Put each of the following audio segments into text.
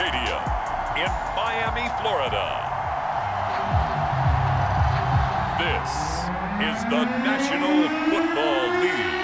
Stadium in Miami, Florida. This is the National Football League.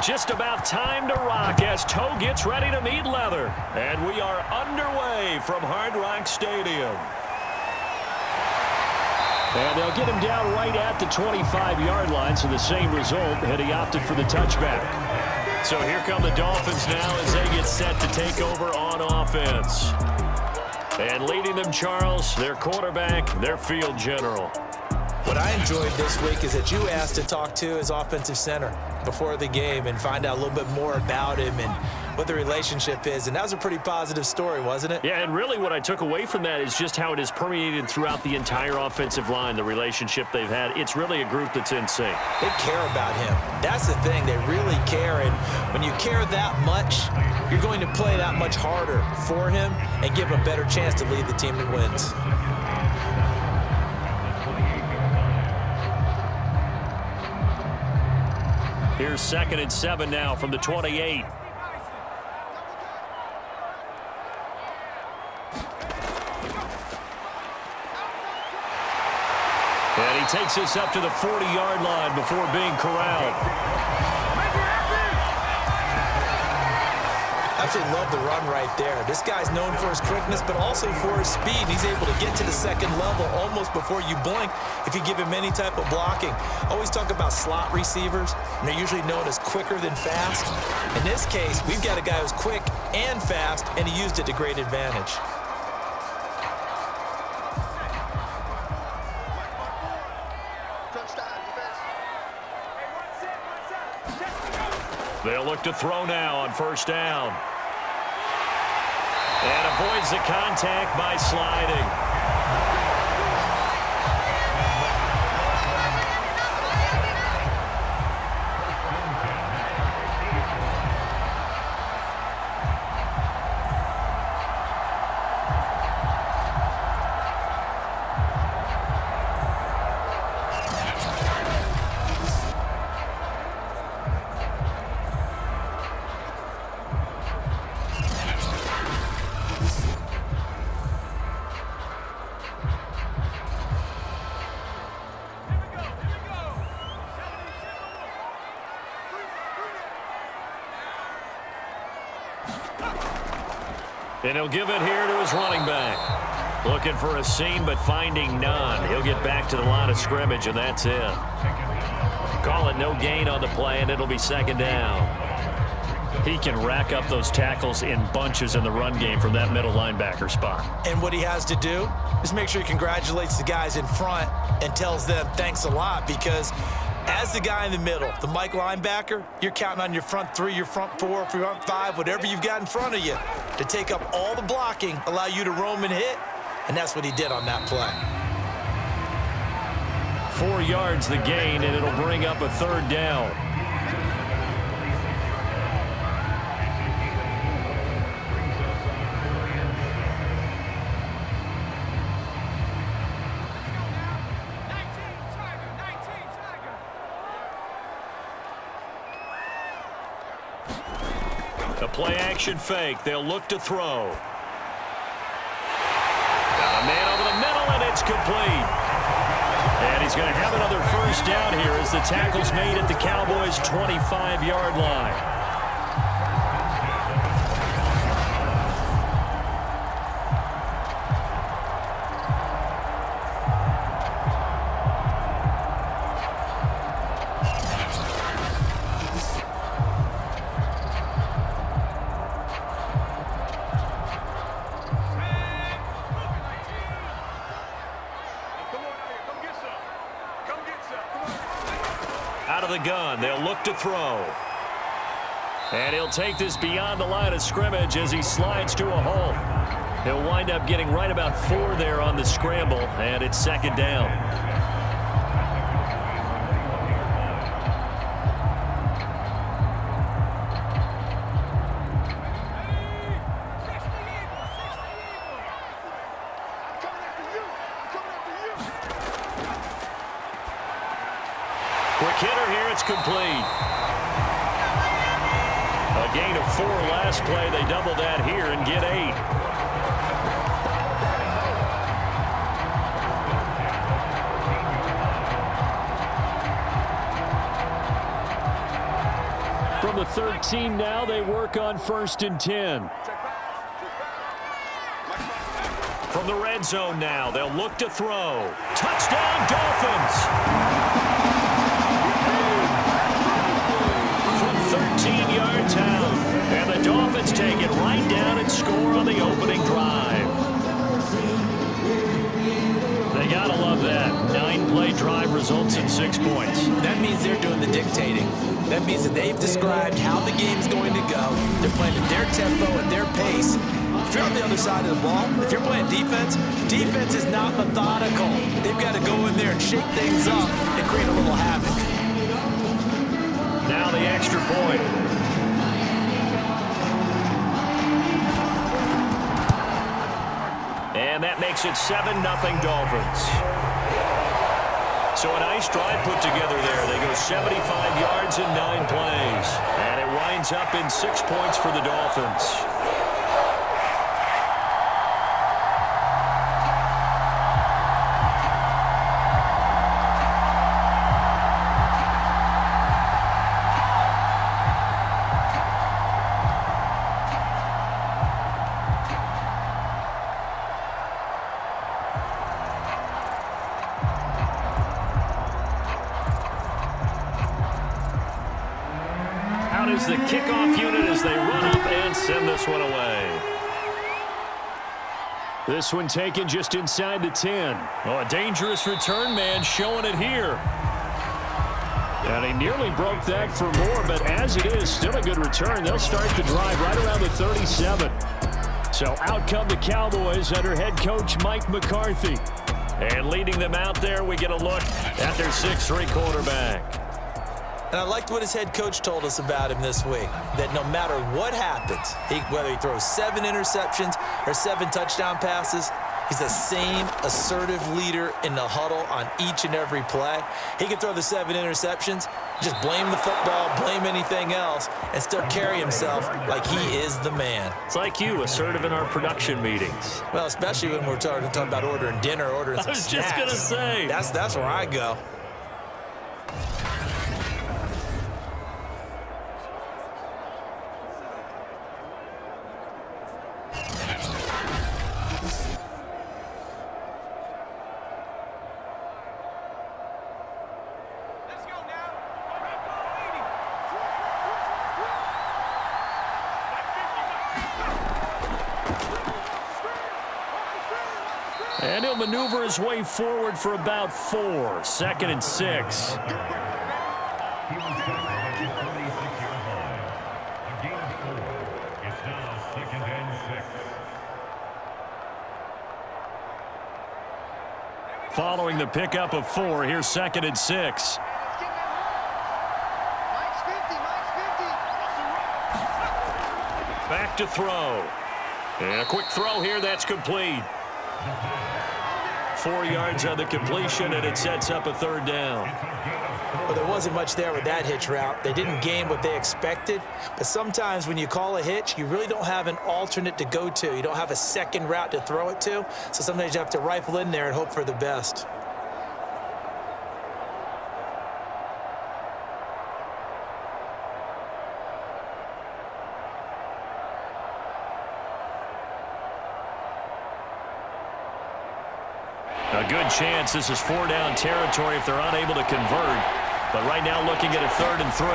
Just about time to rock as toe gets ready to meet leather. And we are underway from Hard Rock Stadium. And they'll get him down right at the 25-yard line, so the same result had he opted for the touchback. So here come the Dolphins now as they get set to take over on offense. And leading them, Charles, their quarterback, their field general. What I enjoyed this week is that you asked to talk to his offensive center before the game and find out a little bit more about him and what the relationship is. And that was a pretty positive story, wasn't it? Yeah, and really what I took away from that is just how it has permeated throughout the entire offensive line, the relationship they've had. It's really a group that's in sync. They care about him. That's the thing. They really care. And when you care that much, you're going to play that much harder for him and give him a better chance to lead the team to wins. Here's 2nd and 7 now from the 28. And he takes this up to the 40-yard line before being corralled. Absolutely love the run right there. This guy's known for his quickness, but also for his speed. He's able to get to the second level almost before you blink if you give him any type of blocking. I always talk about slot receivers, and they're usually known as quicker than fast. In this case, we've got a guy who's quick and fast, and he used it to great advantage. They'll look to throw now on 1st down. And avoids the contact by sliding. And he'll give it here to his running back. Looking for a seam, but finding none. He'll get back to the line of scrimmage, and that's it. Call it no gain on the play, and it'll be 2nd down. He can rack up those tackles in bunches in the run game from that middle linebacker spot. And what he has to do is make sure he congratulates the guys in front and tells them thanks a lot, because as the guy in the middle, the Mike linebacker, you're counting on your front 3, your front 4, front 5, whatever you've got in front of you to take up all the blocking, allow you to roam and hit, and that's what he did on that play. 4 yards the gain, and it'll bring up a 3rd down. The play-action fake. They'll look to throw. Got a man over the middle, and it's complete. And he's going to have another 1st down here as the tackle's made at the Cowboys' 25-yard line. Out of the gun, they'll look to throw. And he'll take this beyond the line of scrimmage as he slides to a hole. He'll wind up getting right about 4 there on the scramble, and it's 2nd down. 4 last play. They double that here and get 8. From the 13 now, they work on 1st and 10. From the red zone now, they'll look to throw. Touchdown, Dolphins! From 13 yards out, and the Dolphins take it right down and score on the opening drive. They gotta love that. 9-play drive results in 6 points. That means they're doing the dictating. That means that they've described how the game's going to go. They're playing at their tempo, at their pace. If you're on the other side of the ball, if you're playing defense, defense is not methodical. They've got to go in there and shake things up and create a little havoc. Now the extra point. And that makes it 7-0 Dolphins. So a nice drive put together there. They go 75 yards in 9 plays. And it winds up in 6 points for the Dolphins. Is the kickoff unit as they run up and send this one away. This one taken just inside the 10. Oh, a dangerous return man showing it here. And he nearly broke that for more, but as it is, still a good return. They'll start the drive right around the 37. So out come the Cowboys under head coach Mike McCarthy. And leading them out there, we get a look at their 6'3" quarterback. And I liked what his head coach told us about him this week, that no matter what happens, whether he throws 7 interceptions or 7 touchdown passes, he's the same assertive leader in the huddle on each and every play. He can throw the 7 interceptions, just blame the football, blame anything else, and still carry himself like he is the man. It's like you, assertive in our production meetings. Well, especially when we're talking about ordering dinner, ordering some snacks. I was just going to say. That's where I go. And he'll maneuver his way forward for about 4. 2nd and 6. Following the pickup of 4, here's 2nd and 6. Back to throw. And a quick throw here, that's complete. 4 yards on the completion, and it sets up a 3rd down. Well, there wasn't much there with that hitch route. They didn't gain what they expected, but sometimes when you call a hitch, you really don't have an alternate to go to. You don't have a second route to throw it to, so sometimes you have to rifle in there and hope for the best. A good chance this is 4-down territory if they're unable to convert. But right now looking at a 3rd and 3.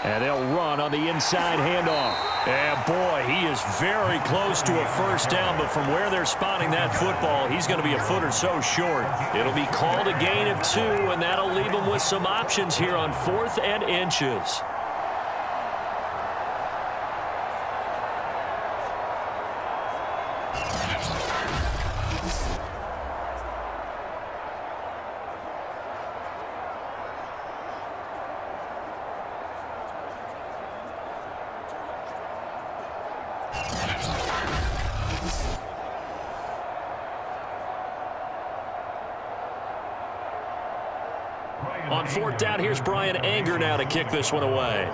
And they'll run on the inside handoff. And boy, he is very close to a 1st down. But from where they're spotting that football, he's going to be a foot or so short. It'll be called a gain of 2, and that'll leave him with some options here on 4th and inches. On 4th down, here's Brian Anger now to kick this one away.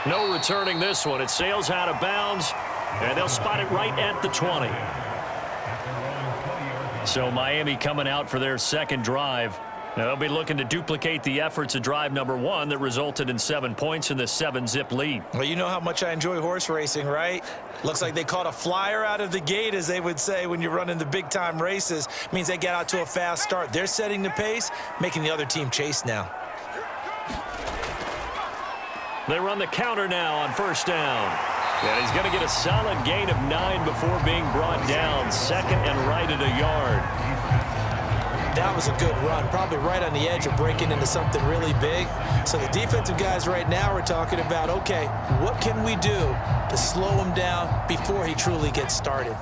No returning this one. It sails out of bounds, and they'll spot it right at the 20. So Miami coming out for their second drive. Now they'll be looking to duplicate the efforts of drive number 1 that resulted in 7 points in the 7-zip lead. Well, you know how much I enjoy horse racing, right? Looks like they caught a flyer out of the gate, as they would say when you're running the big-time races. Means they get out to a fast start. They're setting the pace, making the other team chase now. They run the counter now on first down. And he's going to get a solid gain of 9 before being brought down. Second and right at a yard. That was a good run, probably right on the edge of breaking into something really big. So the defensive guys right now are talking about, okay, what can we do to slow him down before he truly gets started?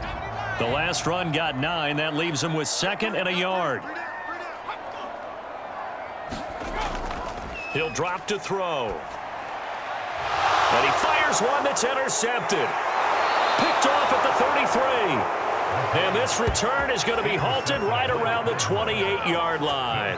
The last run got 9. That leaves him with second and a yard. He'll drop to throw. And he fires one that's intercepted. Picked off at the 33. And this return is going to be halted right around the 28-yard line.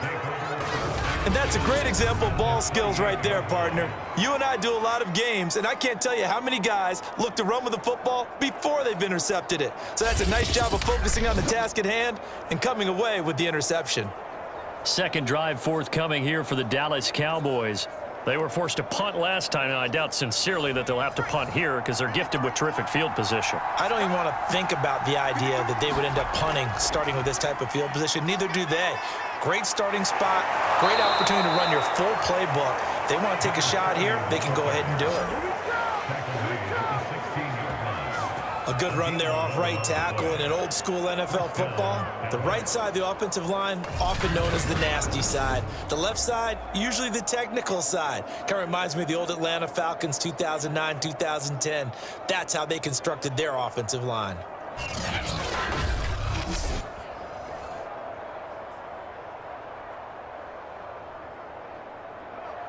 And that's a great example of ball skills right there, partner. You and I do a lot of games, and I can't tell you how many guys look to run with the football before they've intercepted it. So that's a nice job of focusing on the task at hand and coming away with the interception. Second drive forthcoming here for the Dallas Cowboys. They were forced to punt last time, and I doubt sincerely that they'll have to punt here because they're gifted with terrific field position. I don't even want to think about the idea that they would end up punting starting with this type of field position. Neither do they. Great starting spot, great opportunity to run your full playbook. If they want to take a shot here, they can go ahead and do it. A good run there off right tackle in an old school NFL football. The right side of the offensive line, often known as the nasty side. The left side, usually the technical side. Kind of reminds me of the old Atlanta Falcons 2009, 2010. That's how they constructed their offensive line.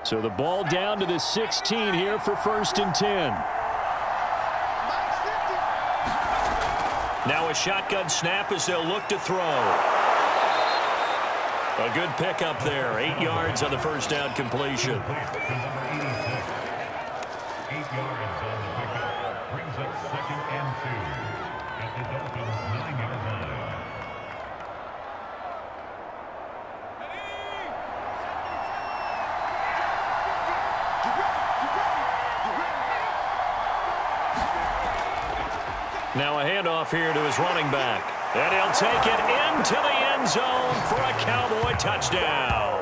So the ball down to the 16 here for first and 10. Now a shotgun snap as they'll look to throw. A good pickup there. 8 yards on the first down completion. 8 yards on the pickup. Brings up second and 2 at the Dolphins' 9-yard line. Now a handoff here to his running back. And he'll take it into the end zone for a Cowboy touchdown.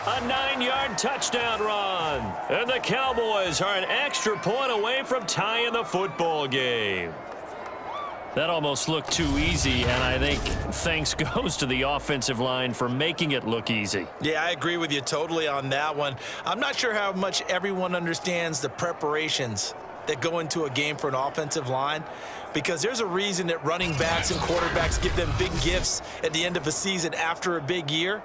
A 9-yard touchdown run. And the Cowboys are an extra point away from tying the football game. That almost looked too easy, and I think thanks goes to the offensive line for making it look easy. Yeah, I agree with you totally on that one. I'm not sure how much everyone understands the preparations that go into a game for an offensive line, because there's a reason that running backs and quarterbacks give them big gifts at the end of a season after a big year.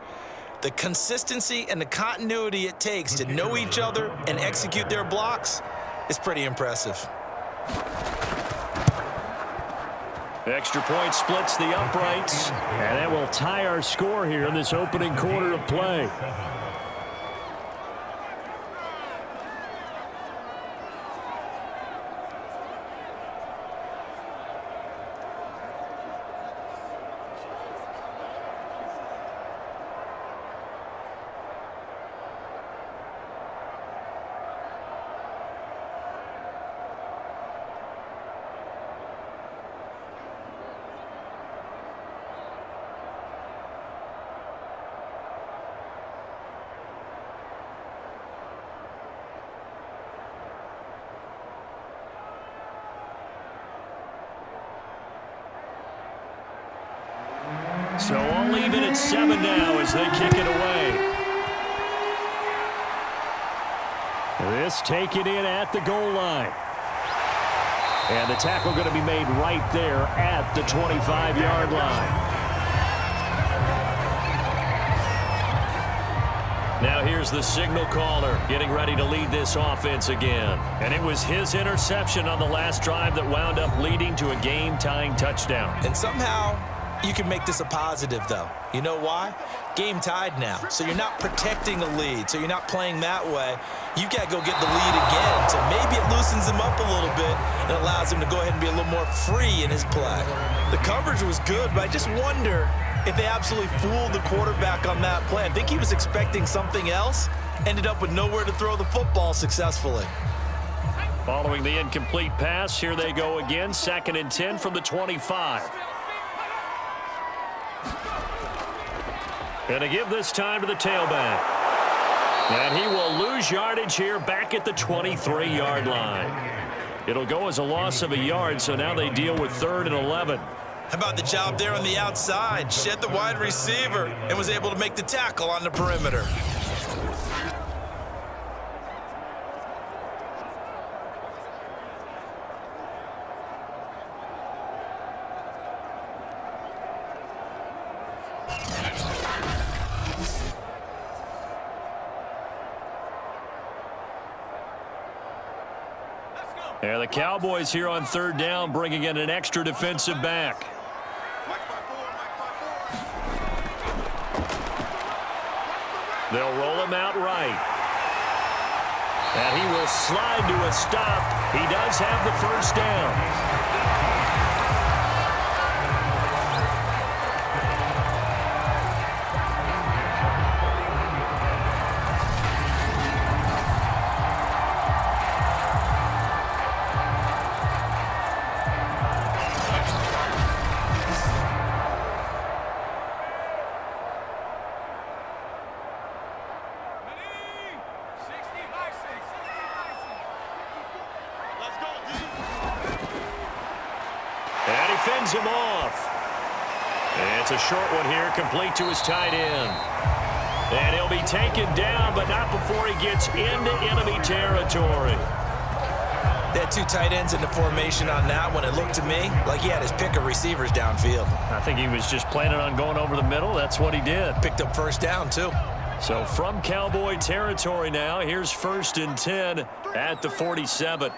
The consistency and the continuity it takes to know each other and execute their blocks is pretty impressive. Extra point splits the uprights, and that will tie our score here in this opening quarter of play. So all even at 7 now as they kick it away. This taken in at the goal line. And the tackle going to be made right there at the 25-yard line. Now here's the signal caller getting ready to lead this offense again. And it was his interception on the last drive that wound up leading to a game-tying touchdown. And somehow You can make this a positive, though. You know why? Game tied now, so you're not protecting a lead, so you're not playing that way. You got to go get the lead again, so maybe it loosens him up a little bit and allows him to go ahead and be a little more free in his play. The coverage was good, but I just wonder if they absolutely fooled the quarterback on that play. I think he was expecting something else, ended up with nowhere to throw the football successfully. Following the incomplete pass, here they go again, 2nd and 10 from the 25. And to give this time to the tailback. And he will lose yardage here back at the 23-yard line. It'll go as a loss of a yard, so now they deal with 3rd and 11. How about the job there on the outside? Shed the wide receiver and was able to make the tackle on the perimeter. And the Cowboys here on 3rd down, bringing in an extra defensive back. They'll roll him out right. And he will slide to a stop. He does have the first down. Fends him off. And it's a short one here, complete to his tight end. And he'll be taken down, but not before he gets into enemy territory. They had 2 tight ends in the formation on that one. It looked to me like he had his pick of receivers downfield. I think he was just planning on going over the middle. That's what he did. Picked up first down, too. So from Cowboy territory now, here's 1st and 10 at the 47.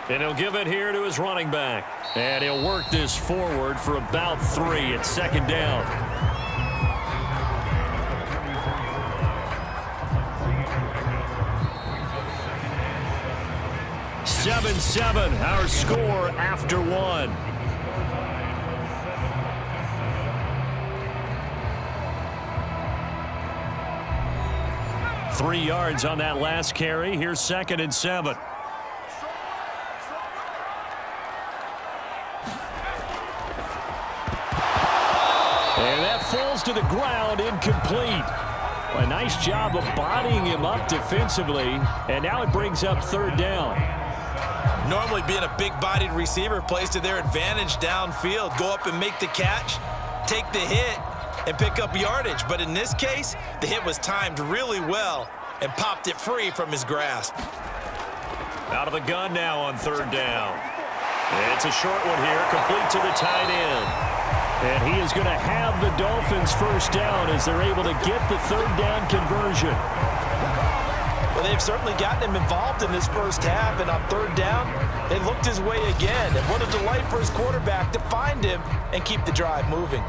And he'll give it here to his running back. And he'll work this forward for about 3 at 2nd down. 7-7, our score after 1. Three yards on that last carry. Here's 2nd and 7. And that falls to the ground, incomplete. A nice job of bodying him up defensively, and now it brings up 3rd down. Normally being a big-bodied receiver plays to their advantage downfield. Go up and make the catch, take the hit, and pick up yardage. But in this case, the hit was timed really well and popped it free from his grasp. Out of the gun now on 3rd down. It's a short one here, complete to the tight end. And he is going to have the Dolphins first down as they're able to get the 3rd down conversion. Well, they've certainly gotten him involved in this first half, and on 3rd down, they looked his way again. And what a delight for his quarterback to find him and keep the drive moving.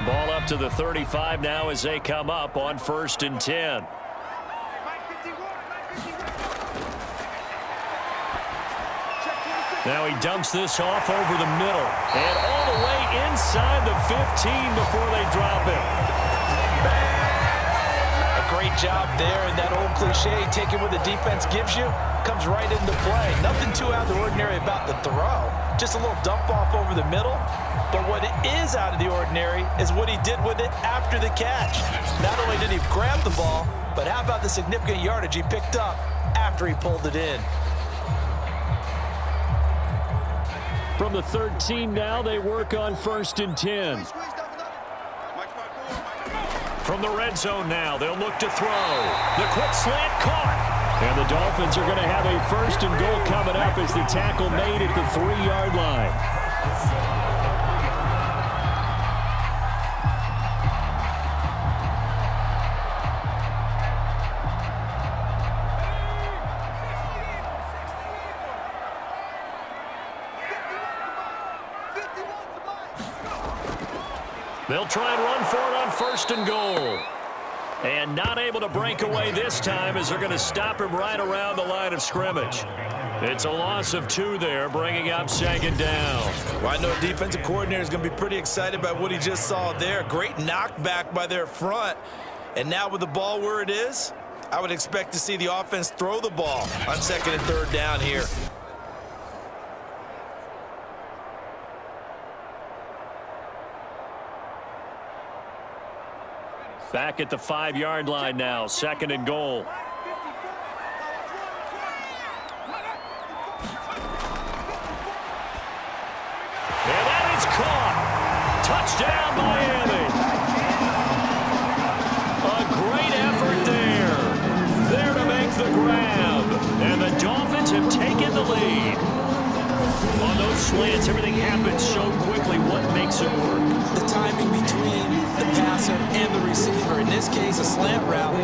Ball up to the 35 now as they come up on 1st and 10. Now he dumps this off over the middle and all the way inside the 15 before they drop it. A great job there, and that old cliche, taking what the defense gives you, comes right into play. Nothing too out of the ordinary about the throw. Just a little dump off over the middle. But what is out of the ordinary is what he did with it after the catch. Not only did he grab the ball, but how about the significant yardage he picked up after he pulled it in. From the 13 now, they work on 1st and 10. From the red zone now, they'll look to throw. The quick slant caught. And the Dolphins are going to have a 1st and goal coming up as the tackle made at the 3-yard line. They'll try and run for it on 1st and goal. And not able to break away this time as they're going to stop him right around the line of scrimmage. It's a loss of 2 there, bringing up 2nd down. Well, I know defensive coordinator is going to be pretty excited about what he just saw there. Great knockback by their front. And now with the ball where it is, I would expect to see the offense throw the ball on 2nd and 3rd down here. Back at the 5-yard line now, 2nd and goal. And that is caught. Touchdown, Miami. A great effort there. There to make the grab. And the Dolphins have taken the lead. On those slants, everything happens so quickly. What makes it work? The timing between the passer and the receiver. In this case, a slant route.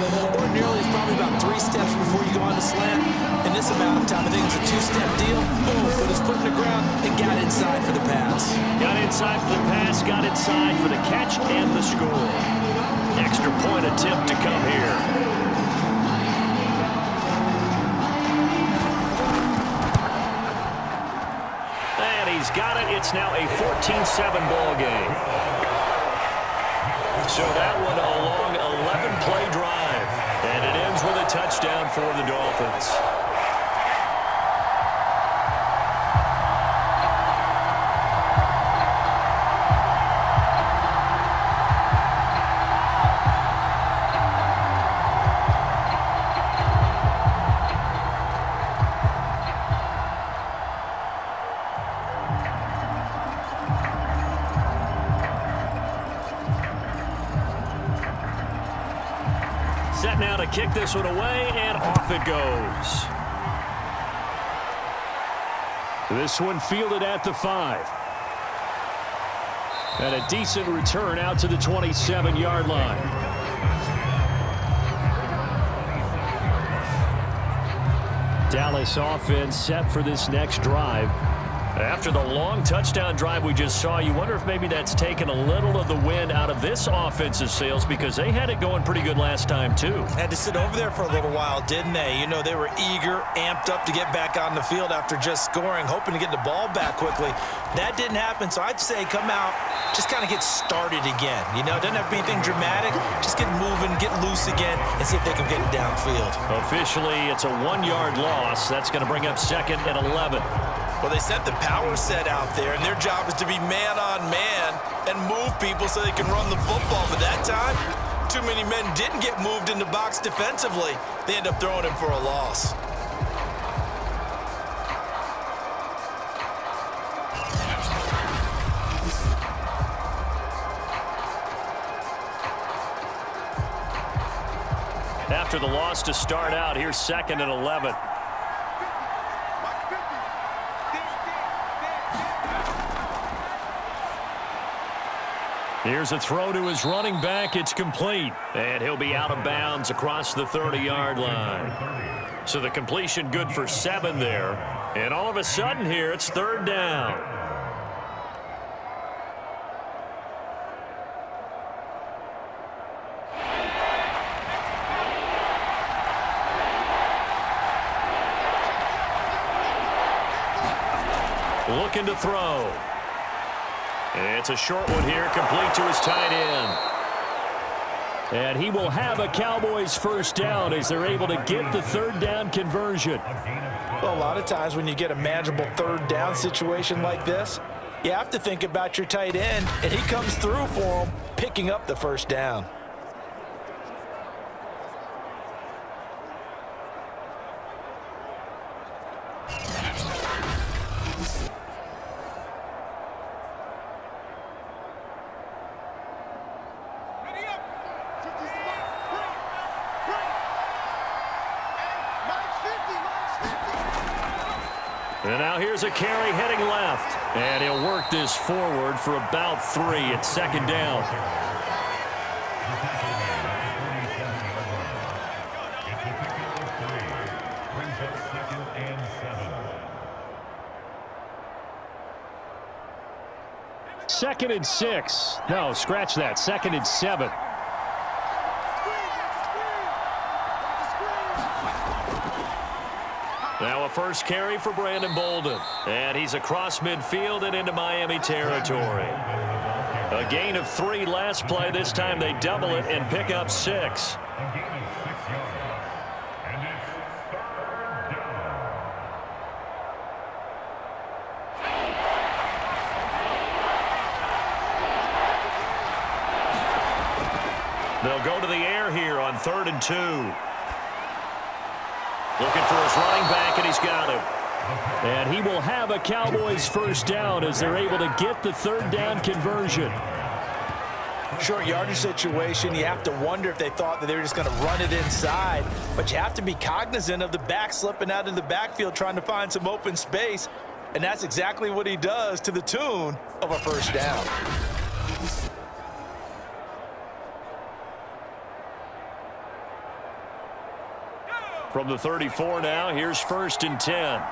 Ordinarily, it's probably about 3 steps before you go on the slant. In this amount of time, I think it's a 2-step deal. Boom, put his foot in the ground and got inside for the pass. Got inside for the pass, got inside for the catch and the score. Extra point attempt to come here. And he's got it. It's now a 14-7 ball game. So that one a long 11-play drive. And it ends with a touchdown for the Dolphins. Set now to kick this one away, and off it goes. This one fielded at the 5. And a decent return out to the 27-yard line. Dallas offense set for this next drive. After the long touchdown drive we just saw, you wonder if maybe that's taken a little of the wind out of this offensive sails, because they had it going pretty good last time, too. Had to sit over there for a little while, didn't they? You know, they were eager, amped up to get back on the field after just scoring, hoping to get the ball back quickly. That didn't happen, so I'd say come out, just kind of get started again. You know, doesn't have to be anything dramatic. Just get moving, get loose again, and see if they can get it downfield. Officially, it's a 1-yard loss. That's going to bring up 2nd and 11. Well, they sent the power set out there, and their job is to be man-on-man and move people so they can run the football. But that time, too many men didn't get moved in the box defensively. They end up throwing him for a loss. After the loss to start out, here's 2nd and 11. Here's a throw to his running back. It's complete. And he'll be out of bounds across the 30-yard line. So the completion good for 7 there. And all of a sudden here, it's 3rd down. Looking to throw. It's a short one here, complete to his tight end. And he will have a Cowboys first down as they're able to get the 3rd down conversion. Well, a lot of times when you get a manageable 3rd down situation like this, you have to think about your tight end, and he comes through for him, picking up the 1st down. And now here's a carry heading left. And he'll work this forward for about 3 at second down. Second and 6. No, scratch that. Second and 7. Now a first carry for Brandon Bolden. And he's across midfield and into Miami territory. A gain of 3 last play. This time they double it and pick up 6. They'll go to the air here on 3rd and 2. Looking for his running back, and he's got him. And he will have a Cowboys first down as they're able to get the 3rd down conversion. Short yardage situation, you have to wonder if they thought that they were just going to run it inside. But you have to be cognizant of the back slipping out of the backfield trying to find some open space. And that's exactly what he does to the tune of a first down. From the 34 now, here's 1st and 10.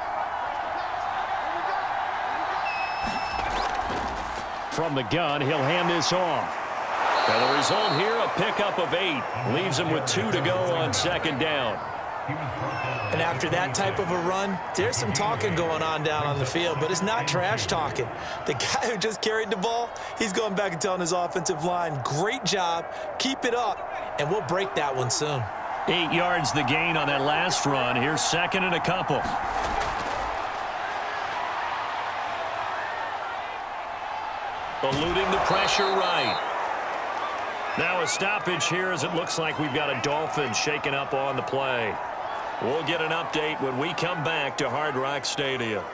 From the gun, he'll hand this off. And the result here, a pickup of 8. Leaves him with 2 to go on 2nd down. And after that type of a run, there's some talking going on down on the field, but it's not trash talking. The guy who just carried the ball, he's going back and telling his offensive line, great job, keep it up, and we'll break that one soon. 8 yards the gain on that last run. Here's 2nd and a couple. Eluding the pressure right. Now a stoppage here as it looks like we've got a Dolphin shaken up on the play. We'll get an update when we come back to Hard Rock Stadium.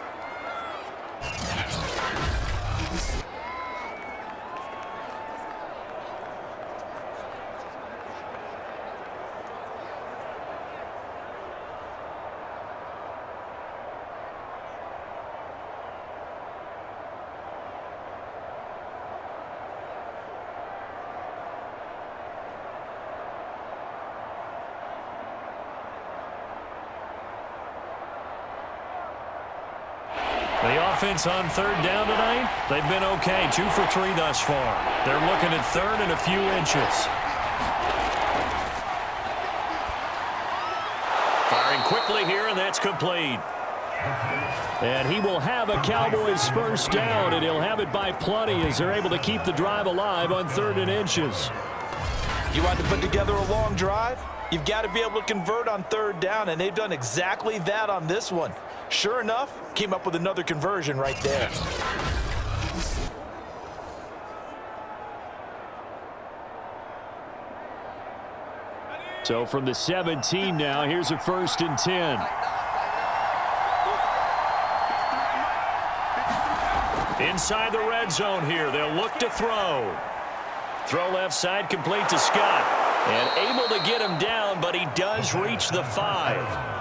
The offense on 3rd down tonight, they've been okay. 2 for 3 thus far. They're looking at 3rd and a few inches. Firing quickly here, and that's complete. And he will have a Cowboys first down, and he'll have it by plenty as they're able to keep the drive alive on 3rd and inches. You want to put together a long drive? You've got to be able to convert on 3rd down, and they've done exactly that on this one. Sure enough, came up with another conversion right there. So from the 17 now, here's a 1st and 10. Inside the red zone here, they'll look to throw. Throw left side, complete to Scott. And able to get him down, but he does reach the 5.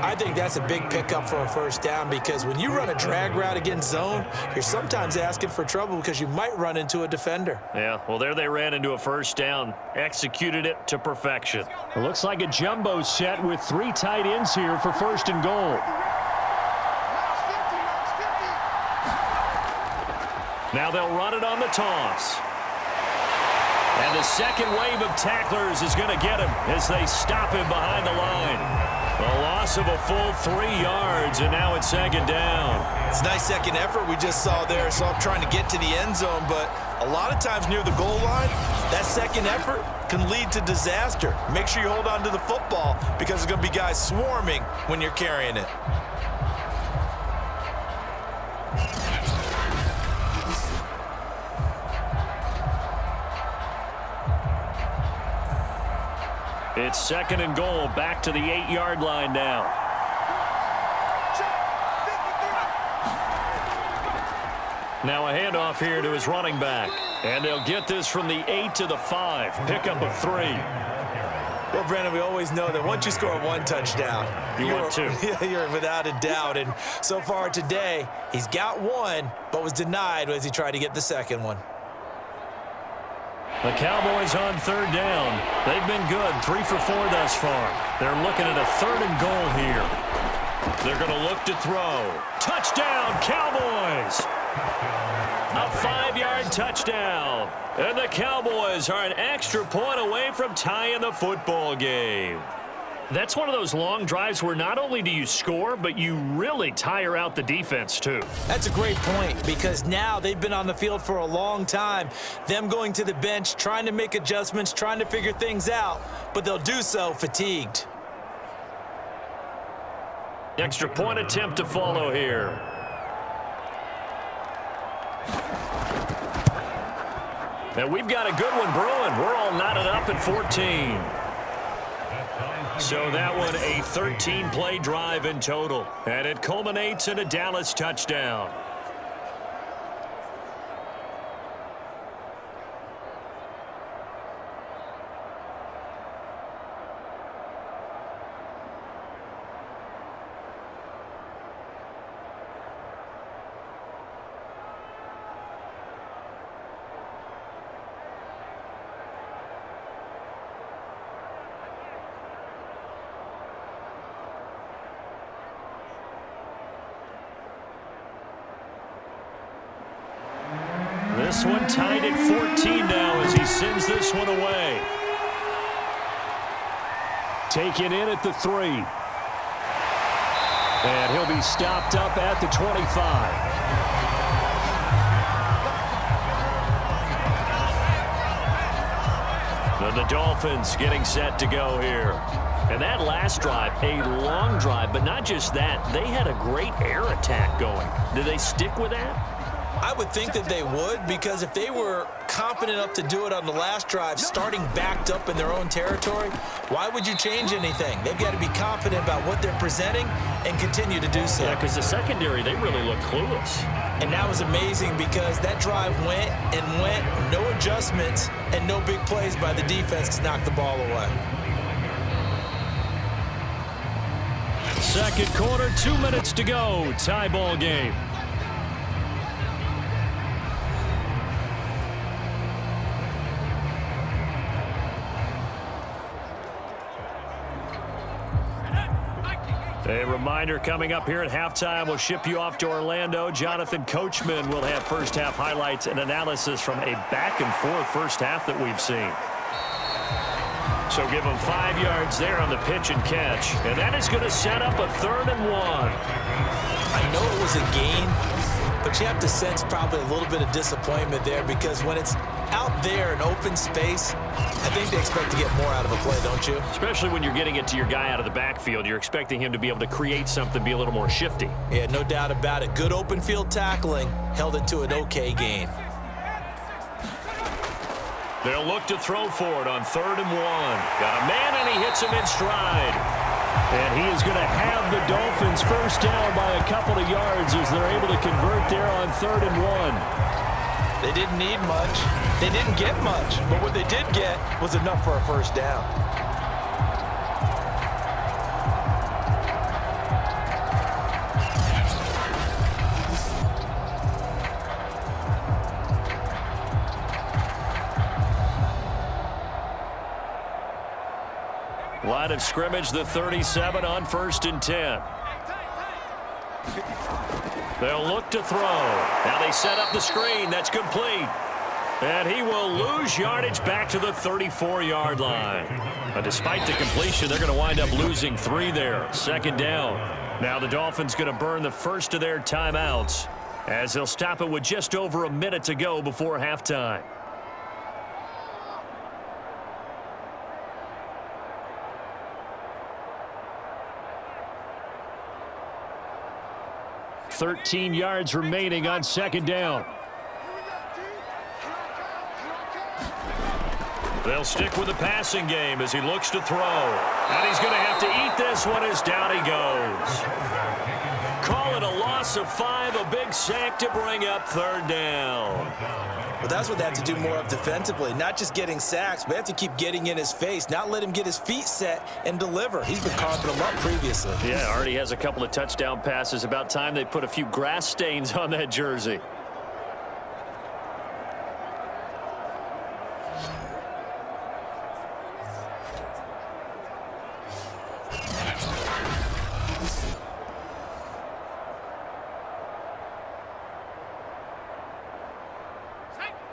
I think that's a big pickup for a first down because when you run a drag route against zone, you're sometimes asking for trouble because you might run into a defender. Yeah, well, there they ran into a first down. Executed it to perfection. It looks like a jumbo set with 3 tight ends here for 1st and goal. Now they'll run it on the toss. And the second wave of tacklers is going to get him as they stop him behind the line. A loss of a full 3 yards, and now it's 2nd down. It's a nice second effort we just saw there. So I'm trying to get to the end zone, but a lot of times near the goal line, that second effort can lead to disaster. Make sure you hold on to the football because there's going to be guys swarming when you're carrying it. It's 2nd and goal, back to the 8-yard line now. Now a handoff here to his running back. And they'll get this from the 8 to the 5. Pickup of 3. Well, Brandon, we always know that once you score one touchdown, you want two. You're without a doubt. And so far today, he's got one, but was denied as he tried to get the second one. The Cowboys on third down. They've been good, 3 for 4 thus far. They're looking at a 3rd and goal here. They're going to look to throw. Touchdown, Cowboys! A 5-yard touchdown. And the Cowboys are an extra point away from tying the football game. That's one of those long drives where not only do you score, but you really tire out the defense too. That's a great point, because now they've been on the field for a long time. Them going to the bench, trying to make adjustments, trying to figure things out, but they'll do so fatigued. Extra point attempt to follow here. And we've got a good one brewing. We're all knotted up at 14. So that one a 13-play drive in total. And it culminates in a Dallas touchdown. This one tied at 14 now as he sends this one away. Taken in at the 3. And he'll be stopped up at the 25. And the Dolphins getting set to go here. And that last drive, a long drive, but not just that. They had a great air attack going. Did they stick with that? I would think that they would, because if they were confident enough to do it on the last drive, starting backed up in their own territory, why would you change anything? They've got to be confident about what they're presenting and continue to do so. Yeah, because the secondary, they really look clueless. And that was amazing, because that drive went and went, no adjustments, and no big plays by the defense to knock the ball away. Second quarter, 2 minutes to go. Tie ball game. A reminder coming up here at halftime. We'll ship you off to Orlando. Jonathan Coachman will have first half highlights and analysis from a back-and-forth first half that we've seen. So give him 5 yards there on the pitch and catch. And that is going to set up a 3rd and 1. I know it was a gain, but you have to sense probably a little bit of disappointment there, because when it's out there in open space, I think they expect to get more out of a play, don't you? Especially when you're getting it to your guy out of the backfield. You're expecting him to be able to create something, be a little more shifty. Yeah, no doubt about it. Good open field tackling held it to an okay gain. They'll look to throw for it on 3rd and 1. Got a man, and he hits him in stride. And he is going to have the Dolphins first down by a couple of yards as they're able to convert there on 3rd and 1. They didn't need much. They didn't get much. But what they did get was enough for a first down. Line of scrimmage, the 37 on 1st and 10. They'll look to throw. Now they set up the screen. That's complete. And he will lose yardage back to the 34-yard line. But despite the completion, they're going to wind up losing 3 there. 2nd down. Now the Dolphins going to burn the first of their timeouts as they'll stop it with just over a minute to go before halftime. $13 yards remaining on 2nd down. They'll stick with the passing game as he looks to throw. And he's going to have to eat this one as down he goes. call it a loss of 5, a big sack to bring up 3rd down. Well, that's what they have to do more of defensively, not just getting sacks, but they have to keep getting in his face, not let him get his feet set and deliver. He's been carving them up previously. Yeah, already has a couple of touchdown passes. About time they put a few grass stains on that jersey.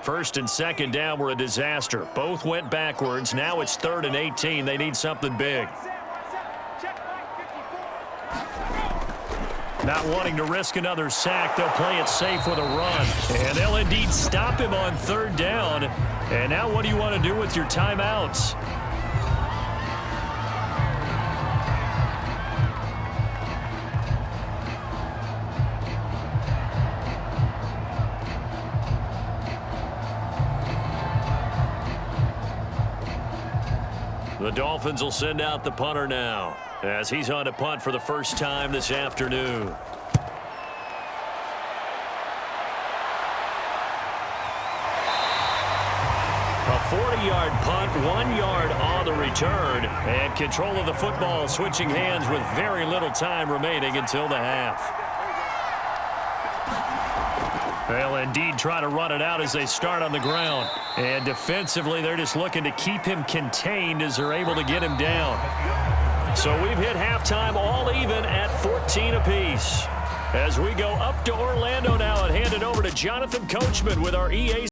First and second down were a disaster. Both went backwards. Now it's 3rd and 18. They need something big. Not wanting to risk another sack, they'll play it safe with a run. And they'll indeed stop him on 3rd down. And now what do you want to do with your timeouts? The Dolphins will send out the punter now as he's on to punt for the first time this afternoon. A 40-yard punt, 1 yard on the return, and control of the football switching hands with very little time remaining until the half. They'll indeed try to run it out as they start on the ground. And defensively, they're just looking to keep him contained as they're able to get him down. So we've hit halftime all even at 14 apiece. As we go up to Orlando now and hand it over to Jonathan Coachman with our EA